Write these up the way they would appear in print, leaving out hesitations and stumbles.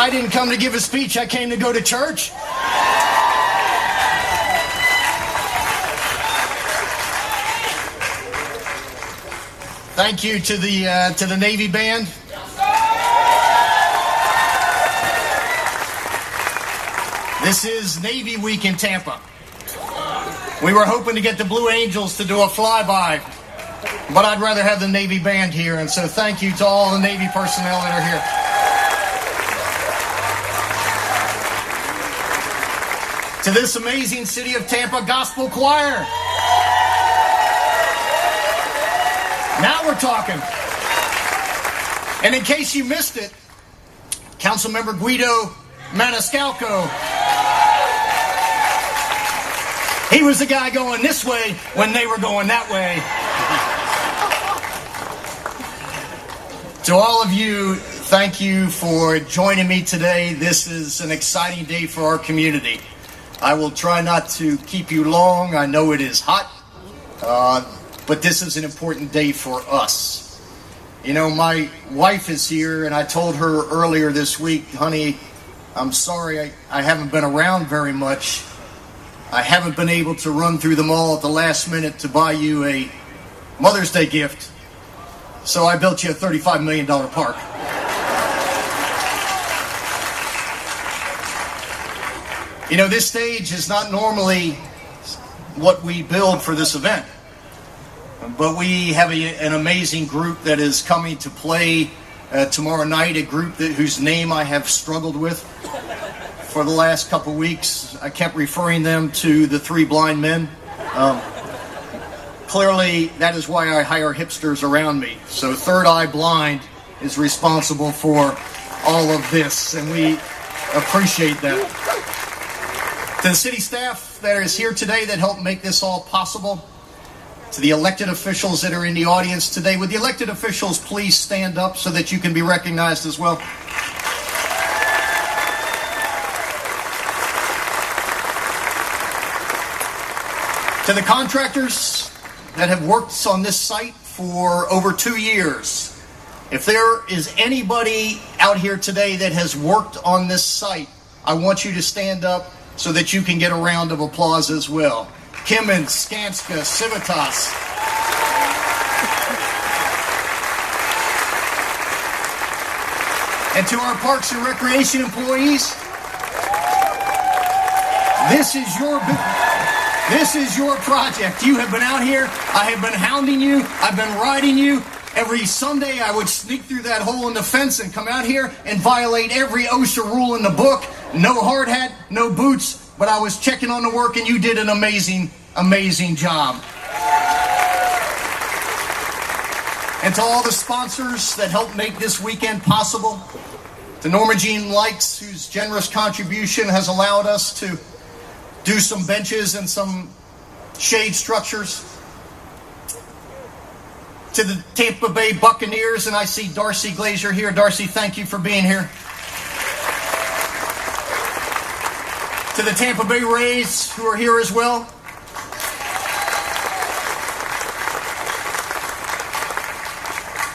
I didn't come to give a speech, I came to go to church. Thank you to the Navy Band. This is Navy Week in Tampa. We were hoping to get the Blue Angels to do a flyby, but I'd rather have the Navy Band here, and so thank you to all the Navy personnel that are here. To this amazing city of Tampa Gospel Choir. Now we're talking. And in case you missed it, Councilmember Guido Maniscalco, he was the guy going this way when they were going that way. To all of you, thank you for joining me today. This is an exciting day for our community. I will try not to keep you long. I know it is hot, but this is an important day for us. You know, my wife is here, and I told her earlier this week, honey, I'm sorry I haven't been around very much. I haven't been able to run through the mall at the last minute to buy you a Mother's Day gift. So I built you a $35 million park. You know, this stage is not normally what we build for this event, but we have an amazing group that is coming to play tomorrow night, a group whose name I have struggled with for the last couple weeks. I kept referring them to the Three Blind Men. Clearly, that is why I hire hipsters around me. So Third Eye Blind is responsible for all of this, and we appreciate that. To the city staff that is here today that helped make this all possible, to the elected officials that are in the audience today, would the elected officials please stand up so that you can be recognized as well? To the contractors that have worked on this site for over 2 years, if there is anybody out here today that has worked on this site, I want you to stand up so that you can get a round of applause as well. Kimmon, Skanska, Civitas. And to our Parks and Recreation employees, this is your project. You have been out here. I have been hounding you. I've been riding you. Every Sunday I would sneak through that hole in the fence and come out here and violate every OSHA rule in the book. No hard hat, no boots, but I was checking on the work and you did an amazing, amazing job. And to all the sponsors that helped make this weekend possible, to Norma Jean Likes, whose generous contribution has allowed us to do some benches and some shade structures. To the Tampa Bay Buccaneers, and I see Darcy Glazier here. Darcy, thank you for being here. To the Tampa Bay Rays, who are here as well.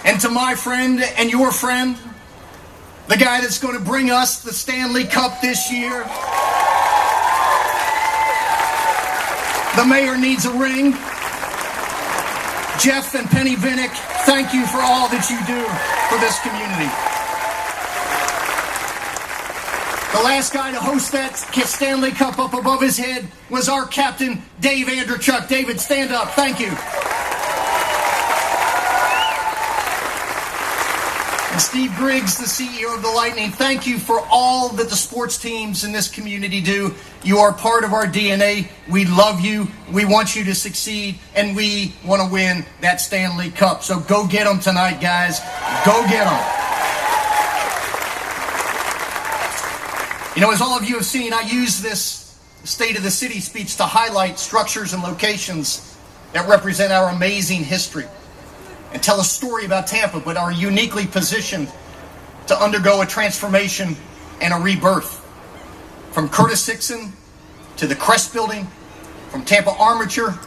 And to my friend and your friend, the guy that's going to bring us the Stanley Cup this year. The mayor needs a ring. Jeff and Penny Vinnick, thank you for all that you do for this community. The last guy to host that Stanley Cup up above his head was our captain, Dave Andrechuk. David, stand up. Thank you. And Steve Griggs, the CEO of the Lightning, thank you for all that the sports teams in this community do. You are part of our DNA. We love you. We want you to succeed, and we want to win that Stanley Cup. So go get them tonight, guys. Go get them. You know, as all of you have seen, I use this State of the City speech to highlight structures and locations that represent our amazing history and tell a story about Tampa, but are uniquely positioned to undergo a transformation and a rebirth. From Curtis Hickson to the Crest Building, from Tampa Armature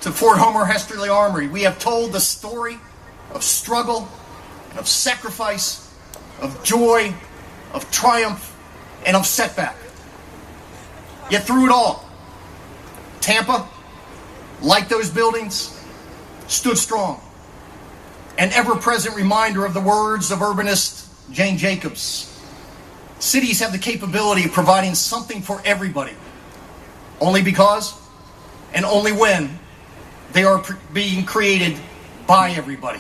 to Fort Homer Hesterly Armory, we have told the story of struggle, of sacrifice, of joy, of triumph, and of setback. Yet through it all, Tampa, like those buildings, stood strong. An ever-present reminder of the words of urbanist Jane Jacobs. Cities have the capability of providing something for everybody, only because and only when they are being created by everybody.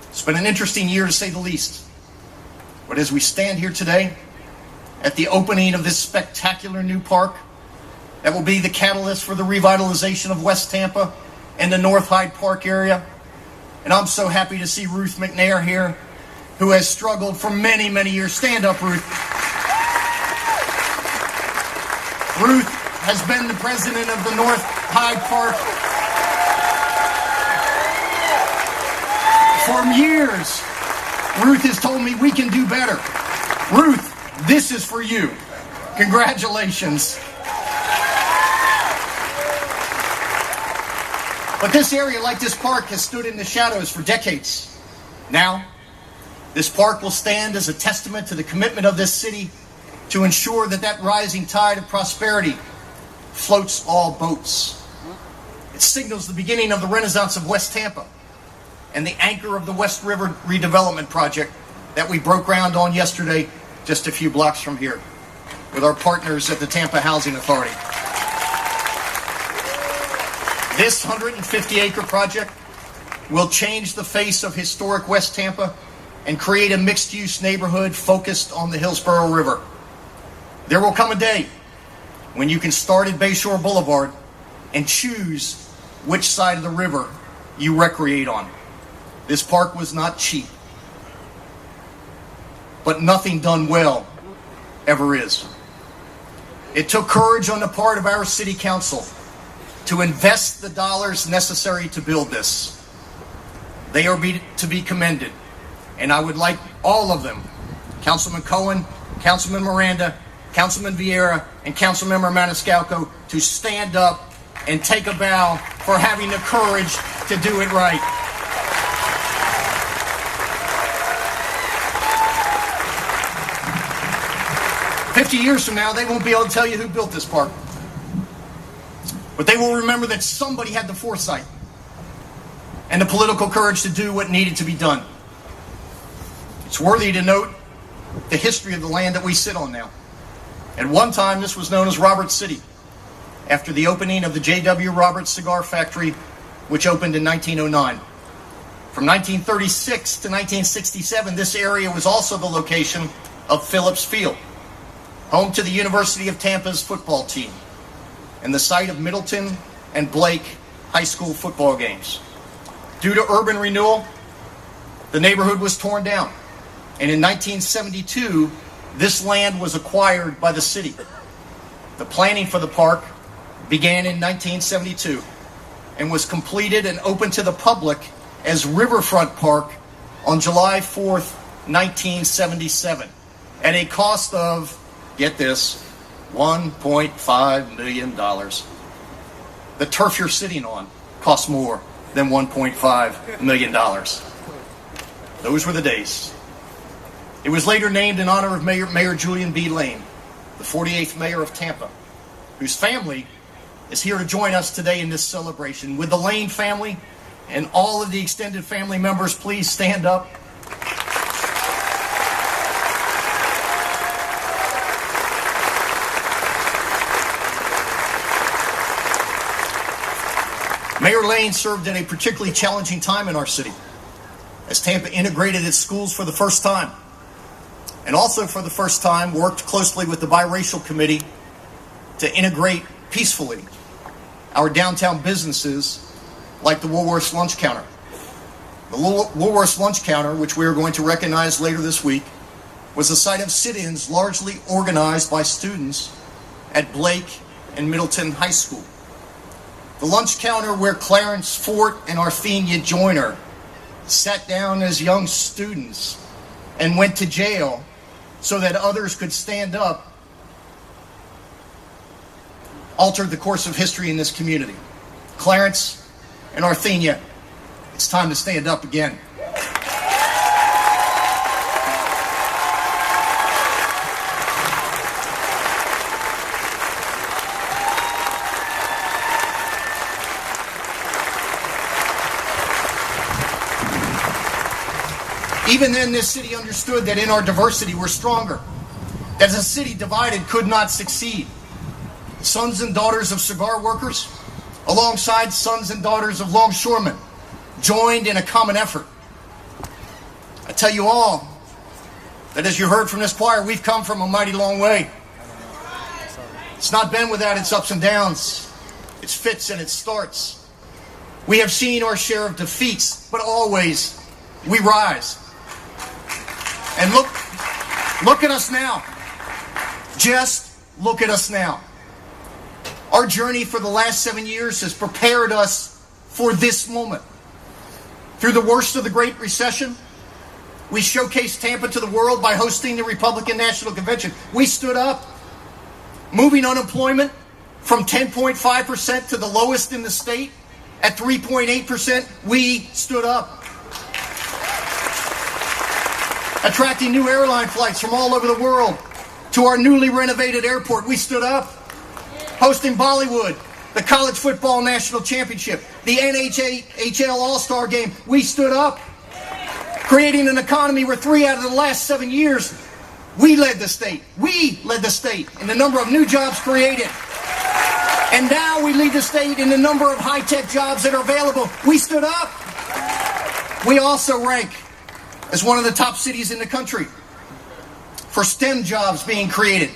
It's been an interesting year to say the least. But as we stand here today, at the opening of this spectacular new park, that will be the catalyst for the revitalization of West Tampa and the North Hyde Park area. And I'm so happy to see Ruth McNair here, who has struggled for many, many years. Stand up, Ruth. Ruth has been the president of the North Hyde Park for years. Ruth has told me we can do better. Ruth, this is for you. Congratulations. But this area, like this park, has stood in the shadows for decades. Now, this park will stand as a testament to the commitment of this city to ensure that that rising tide of prosperity floats all boats. It signals the beginning of the renaissance of West Tampa and the anchor of the West River redevelopment project that we broke ground on yesterday, just a few blocks from here, with our partners at the Tampa Housing Authority. This 150-acre project will change the face of historic West Tampa and create a mixed-use neighborhood focused on the Hillsborough River. There will come a day when you can start at Bayshore Boulevard and choose which side of the river you recreate on. This park was not cheap, but nothing done well ever is. It took courage on the part of our city council to invest the dollars necessary to build this. They are to be commended, and I would like all of them, Councilman Cohen, Councilman Miranda, Councilman Vieira, and Councilmember Maniscalco, to stand up and take a bow for having the courage to do it right. "50 years from now, they won't be able to tell you who built this park. But they will remember that somebody had the foresight and the political courage to do what needed to be done." It's worthy to note the history of the land that we sit on now. At one time, this was known as Roberts City, after the opening of the J.W. Roberts Cigar Factory, which opened in 1909. From 1936 to 1967, this area was also the location of Phillips Field, home to the University of Tampa's football team, and the site of Middleton and Blake high school football games. Due to urban renewal, the neighborhood was torn down, and in 1972, this land was acquired by the city. The planning for the park began in 1972 and was completed and opened to the public as Riverfront Park on July 4th, 1977, at a cost of, get this, $1.5 million. The turf you're sitting on costs more than $1.5 million. Those were the days. It was later named in honor of Mayor Julilan B. Lane, the 48th mayor of Tampa, whose family is here to join us today in this celebration. With the Lane family and all of the extended family members, please stand up. Mayor Lane served in a particularly challenging time in our city, as Tampa integrated its schools for the first time, and also for the first time worked closely with the biracial committee to integrate peacefully our downtown businesses like the Woolworth's Lunch Counter. The Woolworth's Lunch Counter, which we are going to recognize later this week, was a site of sit-ins largely organized by students at Blake and Middleton High School. The lunch counter where Clarence Fort and Arthenia Joyner sat down as young students and went to jail so that others could stand up, altered the course of history in this community. Clarence and Arthenia, it's time to stand up again. Even then, this city understood that in our diversity we're stronger, that as a city divided could not succeed. Sons and daughters of cigar workers, alongside sons and daughters of longshoremen, joined in a common effort. I tell you all that as you heard from this choir, we've come from a mighty long way. It's not been without its ups and downs, its fits and its starts. We have seen our share of defeats, but always we rise. And look at us now. Just look at us now. Our journey for the last 7 years has prepared us for this moment. Through the worst of the Great Recession, we showcased Tampa to the world by hosting the Republican National Convention. We stood up, moving unemployment from 10.5% to the lowest in the state at 3.8%. We stood up. Attracting new airline flights from all over the world to our newly renovated airport. We stood up. Hosting Bollywood, the College Football National Championship, the NHL All-Star Game. We stood up. Creating an economy where 3 out of the last 7 years, we led the state. We led the state in the number of new jobs created. And now we lead the state in the number of high-tech jobs that are available. We stood up. We also rank as one of the top cities in the country for STEM jobs being created.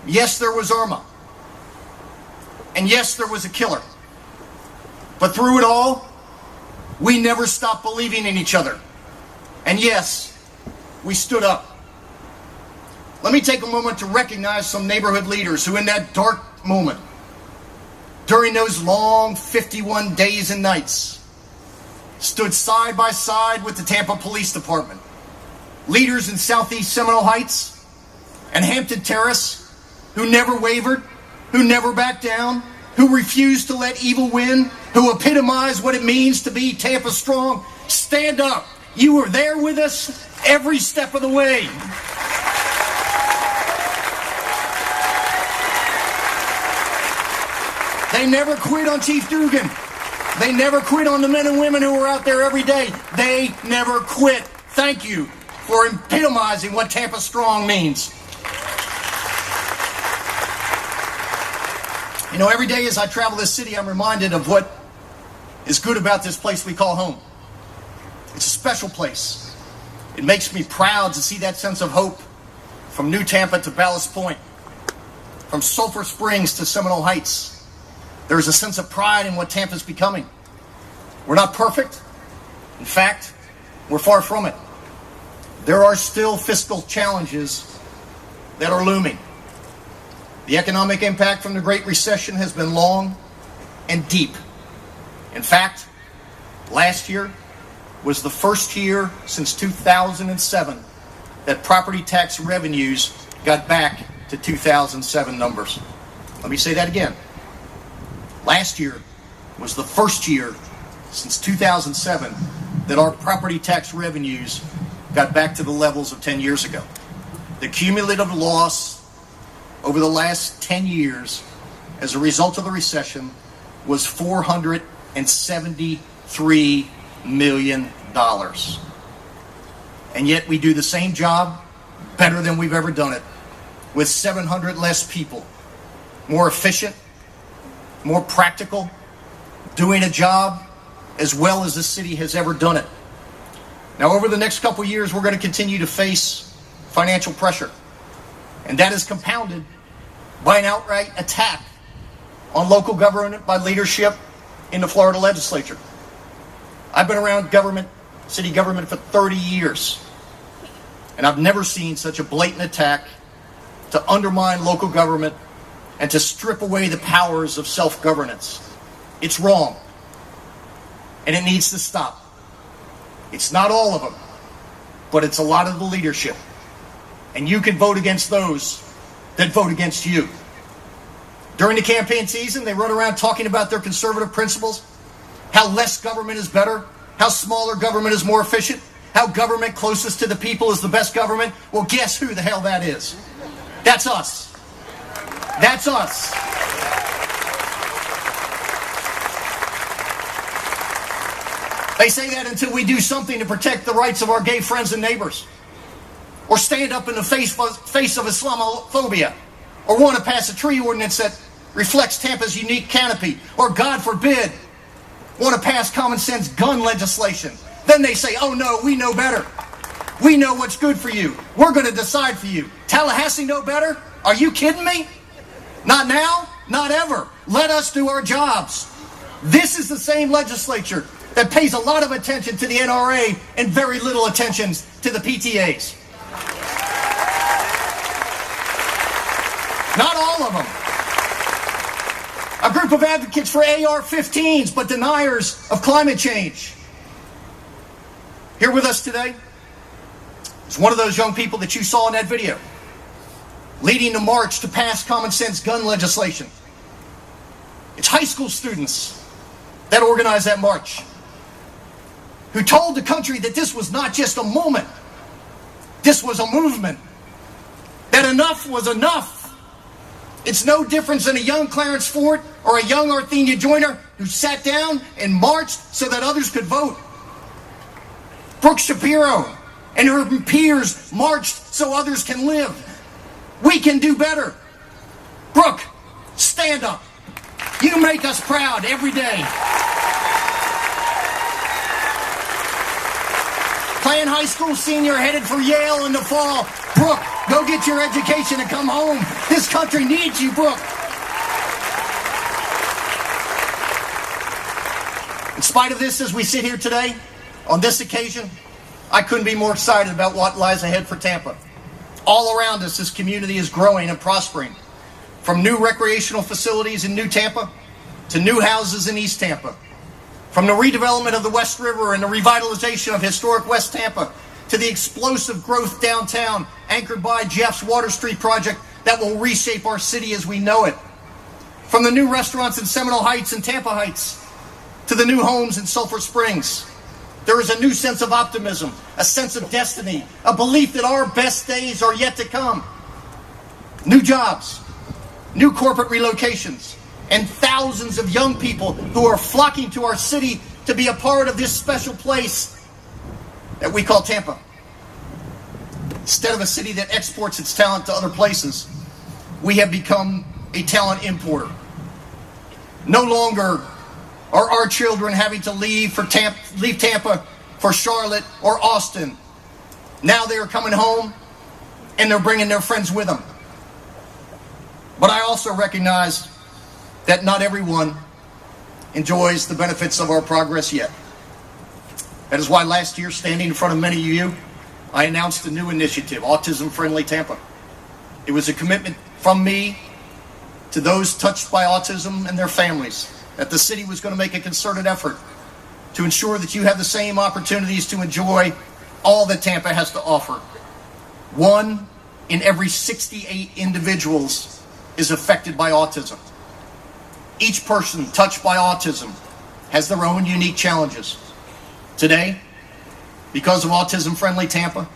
Yes, there was Irma. And yes, there was a killer. But through it all, we never stopped believing in each other. And yes, we stood up. Let me take a moment to recognize some neighborhood leaders who in that dark moment, during those long 51 days and nights, stood side by side with the Tampa Police Department. Leaders in Southeast Seminole Heights and Hampton Terrace who never wavered, who never backed down, who refused to let evil win, who epitomized what it means to be Tampa strong. Stand up. You were there with us every step of the way. They never quit on Chief Dugan. They never quit on the men and women who were out there every day. They never quit. Thank you for epitomizing what Tampa strong means. You know, every day as I travel this city, I'm reminded of what is good about this place we call home. It's a special place. It makes me proud to see that sense of hope from New Tampa to Ballast Point, from Sulphur Springs to Seminole Heights. There's a sense of pride in what Tampa's becoming. We're not perfect. In fact, we're far from it. There are still fiscal challenges that are looming. The economic impact from the Great Recession has been long and deep. In fact, last year was the first year since 2007 that property tax revenues got back to 2007 numbers. Let me say that again. Last year was the first year since 2007 that our property tax revenues got back to the levels of 10 years ago. The cumulative loss over the last 10 years as a result of the recession was $473 million. And yet we do the same job better than we've ever done it, with 700 less people, more efficient, more practical, doing a job as well as the city has ever done it. Now, over the next couple years, we're going to continue to face financial pressure. And that is compounded by an outright attack on local government by leadership in the Florida legislature. I've been around government, city government, for 30 years. And I've never seen such a blatant attack to undermine local government and to strip away the powers of self-governance. It's wrong. And it needs to stop. It's not all of them, but it's a lot of the leadership. And you can vote against those that vote against you. During the campaign season, they run around talking about their conservative principles, how less government is better, how smaller government is more efficient, how government closest to the people is the best government. Well, guess who the hell that is? That's us. That's us. They say that until we do something to protect the rights of our gay friends and neighbors, or stand up in the face of Islamophobia, or want to pass a tree ordinance that reflects Tampa's unique canopy, or God forbid, want to pass common sense gun legislation. Then they say, oh no, we know better. We know what's good for you. We're going to decide for you. Tallahassee know better? Are you kidding me? Not now, not ever. Let us do our jobs. This is the same legislature that pays a lot of attention to the NRA and very little attention to the PTAs. Not all of them. A group of advocates for AR-15s, but deniers of climate change. Here with us today is one of those young people that you saw in that video, leading the march to pass common sense gun legislation. It's high school students that organized that march, who told the country that this was not just a moment, this was a movement, that enough was enough. It's no difference than a young Clarence Ford or a young Arthenia Joyner who sat down and marched so that others could vote. Brooke Shapiro and her peers marched so others can live. We can do better. Brooke, stand up. You make us proud every day. Playing high school senior headed for Yale in the fall. Brooke, go get your education and come home. This country needs you, Brooke. In spite of this, as we sit here today, on this occasion, I couldn't be more excited about what lies ahead for Tampa. All around us, this community is growing and prospering. From new recreational facilities in New Tampa to new houses in East Tampa. From the redevelopment of the West River and the revitalization of historic West Tampa to the explosive growth downtown anchored by Jeff's Water Street project that will reshape our city as we know it. From the new restaurants in Seminole Heights and Tampa Heights to the new homes in Sulphur Springs. There is a new sense of optimism, a sense of destiny, a belief that our best days are yet to come. New jobs, new corporate relocations, and thousands of young people who are flocking to our city to be a part of this special place that we call Tampa. Instead of a city that exports its talent to other places, we have become a talent importer. No longer are our children having to leave Tampa for Charlotte or Austin. Now they are coming home and they're bringing their friends with them. But I also recognize that not everyone enjoys the benefits of our progress yet. That is why last year, standing in front of many of you, I announced a new initiative, Autism Friendly Tampa. It was a commitment from me to those touched by autism and their families, that the city was going to make a concerted effort to ensure that you have the same opportunities to enjoy all that Tampa has to offer. 1 in every 68 individuals is affected by autism. Each person touched by autism has their own unique challenges. Today, because of Autism Friendly Tampa,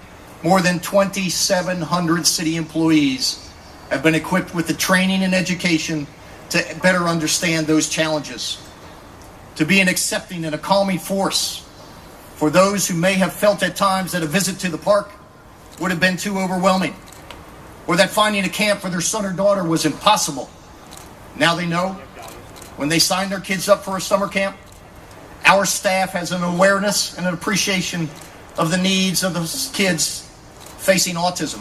more than 2,700 city employees have been equipped with the training and education to better understand those challenges, to be an accepting and a calming force for those who may have felt at times that a visit to the park would have been too overwhelming, or that finding a camp for their son or daughter was impossible. Now they know, when they sign their kids up for a summer camp, our staff has an awareness and an appreciation of the needs of those kids facing autism.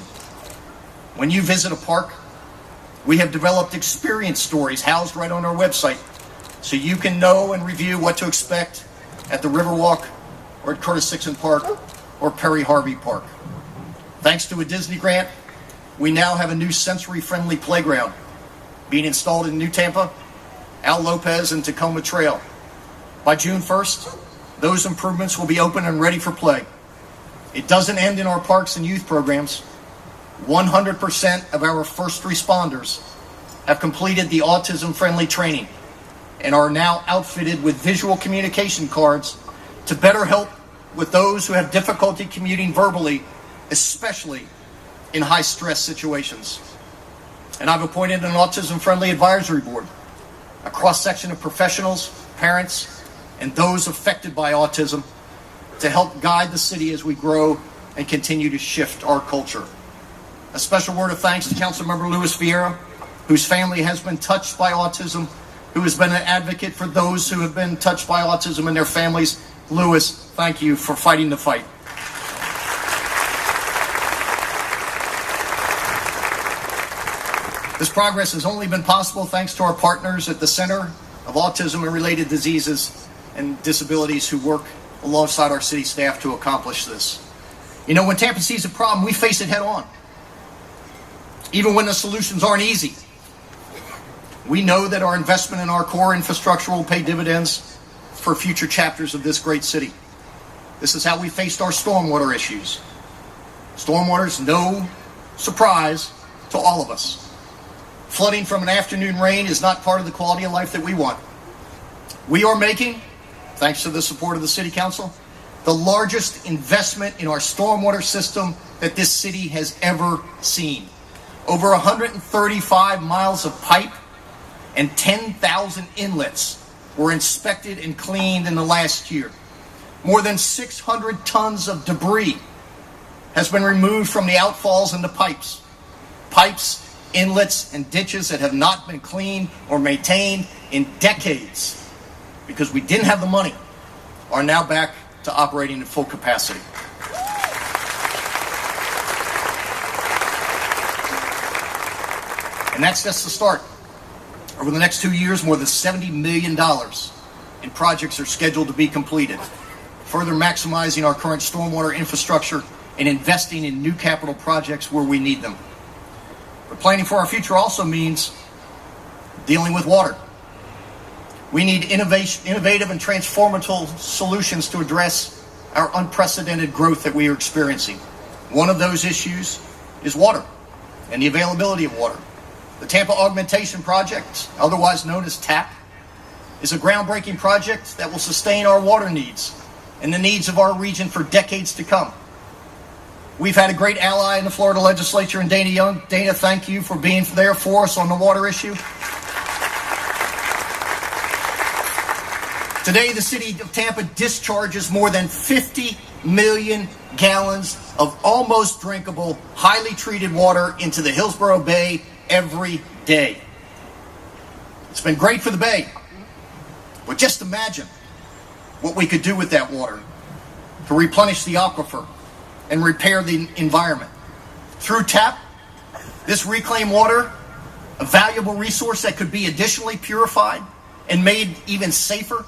When you visit a park, we have developed experience stories housed right on our website so you can know and review what to expect at the Riverwalk or at Curtis Sixon Park or Perry Harvey Park. Thanks to a Disney grant, we now have a new sensory-friendly playground being installed in New Tampa, Al Lopez, and Tacoma Trail. By June 1st, those improvements will be open and ready for play. It doesn't end in our parks and youth programs. 100% of our first responders have completed the autism-friendly training and are now outfitted with visual communication cards to better help with those who have difficulty commuting verbally, especially in high-stress situations. And I've appointed an autism-friendly advisory board, a cross-section of professionals, parents, and those affected by autism to help guide the city as we grow and continue to shift our culture. A special word of thanks to Councilmember Luis Vieira, whose family has been touched by autism, who has been an advocate for those who have been touched by autism and their families. Luis, thank you for fighting the fight. This progress has only been possible thanks to our partners at the Center of Autism and Related Diseases and Disabilities who work alongside our city staff to accomplish this. You know, when Tampa sees a problem, we face it head on. Even when the solutions aren't easy. We know that our investment in our core infrastructure will pay dividends for future chapters of this great city. This is how we faced our stormwater issues. Stormwater is no surprise to all of us. Flooding from an afternoon rain is not part of the quality of life that we want. We are making, thanks to the support of the City Council, the largest investment in our stormwater system that this city has ever seen. Over 135 miles of pipe and 10,000 inlets were inspected and cleaned in the last year. More than 600 tons of debris has been removed from the outfalls and the pipes. Pipes, inlets, and ditches that have not been cleaned or maintained in decades because we didn't have the money are now back to operating at full capacity. And that's just the start. Over the next 2 years, more than $70 million in projects are scheduled to be completed, further maximizing our current stormwater infrastructure and investing in new capital projects where we need them. But planning for our future also means dealing with water. We need innovative and transformative solutions to address our unprecedented growth that we are experiencing. One of those issues is water and the availability of water. The Tampa Augmentation Project, otherwise known as TAP, is a groundbreaking project that will sustain our water needs and the needs of our region for decades to come. We've had a great ally in the Florida legislature in Dana Young. Dana, thank you for being there for us on the water issue. Today, the city of Tampa discharges more than 50 million gallons of almost drinkable, highly treated water into the Hillsborough Bay every day. It's been great for the Bay, but just imagine what we could do with that water to replenish the aquifer and repair the environment. Through TAP, this reclaimed water, a valuable resource that could be additionally purified and made even safer,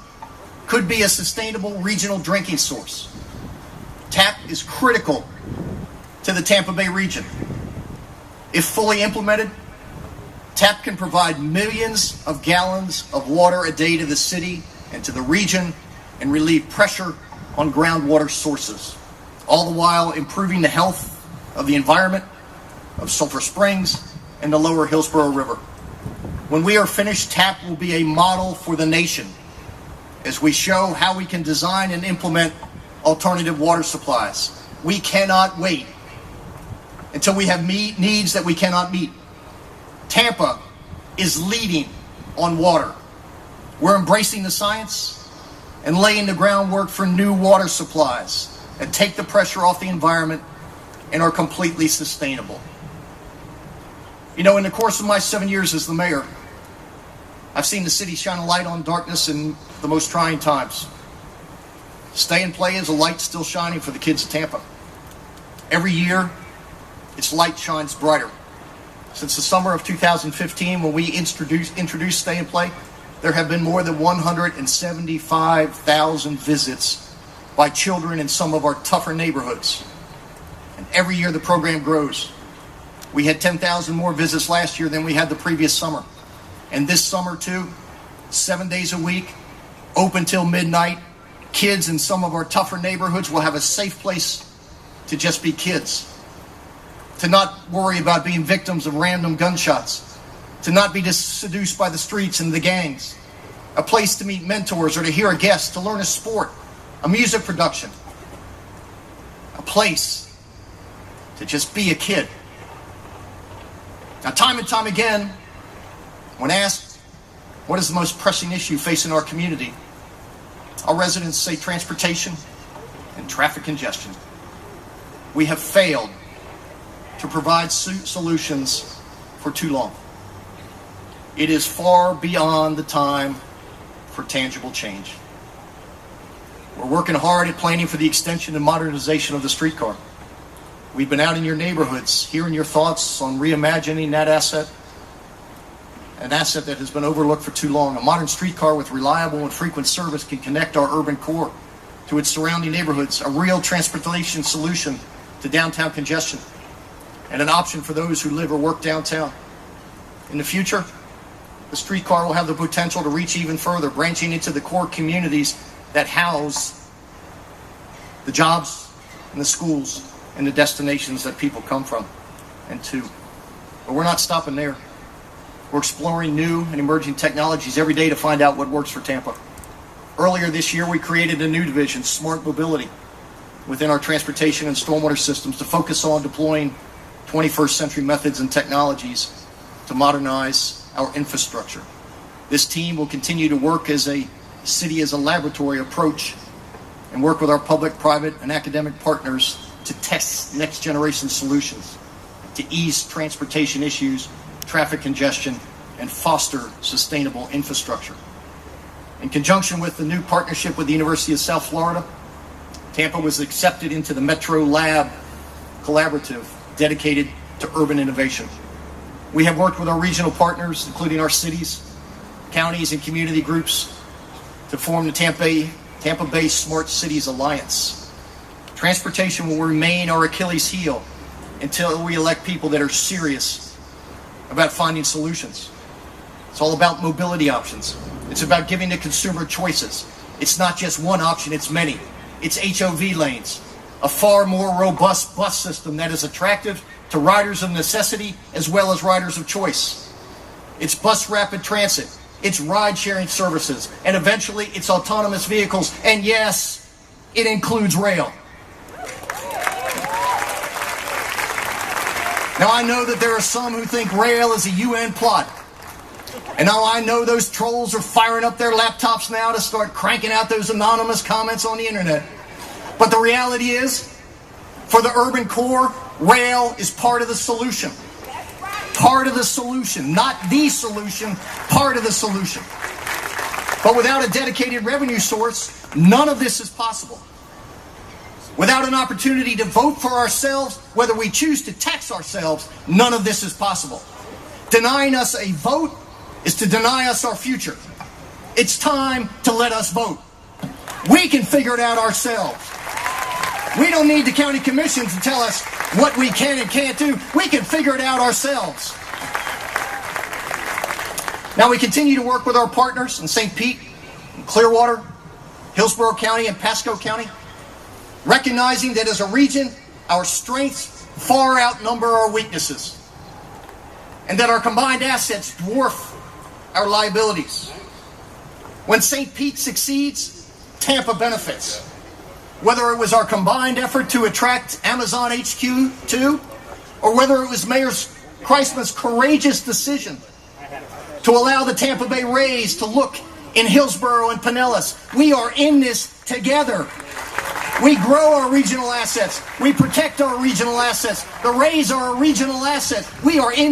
could be a sustainable regional drinking source. TAP is critical to the Tampa Bay region. If fully implemented, TAP can provide millions of gallons of water a day to the city and to the region and relieve pressure on groundwater sources, all the while improving the health of the environment, of Sulphur Springs, and the lower Hillsborough River. When we are finished, TAP will be a model for the nation as we show how we can design and implement alternative water supplies. We cannot wait until we have needs that we cannot meet. Tampa is leading on water. We're embracing the science and laying the groundwork for new water supplies that take the pressure off the environment and are completely sustainable. You know, in the course of my 7 years as the mayor, I've seen the city shine a light on darkness in the most trying times. Stay and Play is a light still shining for the kids of Tampa. Every year, its light shines brighter. Since the summer of 2015, when we introduced Stay and Play, there have been more than 175,000 visits by children in some of our tougher neighborhoods. And every year the program grows. We had 10,000 more visits last year than we had the previous summer. And this summer too, 7 days a week, open till midnight. Kids in some of our tougher neighborhoods will have a safe place to just be kids. To not worry about being victims of random gunshots. To not be seduced by the streets and the gangs. A place to meet mentors or to hear a guest, to learn a sport, a music production. A place to just be a kid. Now, time and time again, when asked what is the most pressing issue facing our community, our residents say transportation and and traffic congestion. We have failed to provide solutions for too long. It is far beyond the time for tangible change. We're working hard at planning for the extension and modernization of the streetcar. We've been out in your neighborhoods, hearing your thoughts on reimagining that asset, an asset that has been overlooked for too long. A modern streetcar with reliable and frequent service can connect our urban core to its surrounding neighborhoods, a real transportation solution to downtown congestion, and an option for those who live or work downtown. In the future, the streetcar will have the potential to reach even further, branching into the core communities that house the jobs and the schools and the destinations that people come from and to. But we're not stopping there. We're exploring new and emerging technologies every day to find out what works for Tampa. Earlier this year, we created a new division, Smart Mobility, within our transportation and stormwater systems to focus on deploying 21st century methods and technologies to modernize our infrastructure. This team will continue to work as a city as a laboratory approach and work with our public, private, and academic partners to test next generation solutions to ease transportation issues, traffic congestion, and foster sustainable infrastructure. In conjunction with the new partnership with the University of South Florida, Tampa was accepted into the Metro Lab Collaborative dedicated to urban innovation. We have worked with our regional partners, including our cities, counties, and community groups, to form the Tampa Bay Smart Cities Alliance. Transportation will remain our Achilles heel until we elect people that are serious about finding solutions. It's all about mobility options. It's about giving the consumer choices. It's not just one option, it's many. It's HOV lanes, a far more robust bus system that is attractive to riders of necessity as well as riders of choice. It's bus rapid transit, it's ride-sharing services, and eventually it's autonomous vehicles. And yes, it includes rail. Now I know that there are some who think rail is a UN plot. And now I know those trolls are firing up their laptops now to start cranking out those anonymous comments on the internet. But the reality is, for the urban core, rail is part of the solution. Part of the solution, not the solution, part of the solution. But without a dedicated revenue source, none of this is possible. Without an opportunity to vote for ourselves, whether we choose to tax ourselves, none of this is possible. Denying us a vote is to deny us our future. It's time to let us vote. We can figure it out ourselves. We don't need the county commission to tell us what we can and can't do. We can figure it out ourselves. Now we continue to work with our partners in St. Pete, Clearwater, Hillsborough County, and Pasco County, recognizing that as a region, our strengths far outnumber our weaknesses, and that our combined assets dwarf our liabilities. When St. Pete succeeds, Tampa benefits. Whether it was our combined effort to attract Amazon HQ2, or whether it was Mayor Kreisman's courageous decision to allow the Tampa Bay Rays to look in Hillsborough and Pinellas, we are in this together. We grow our regional assets. We protect our regional assets. The Rays are a regional asset. We are in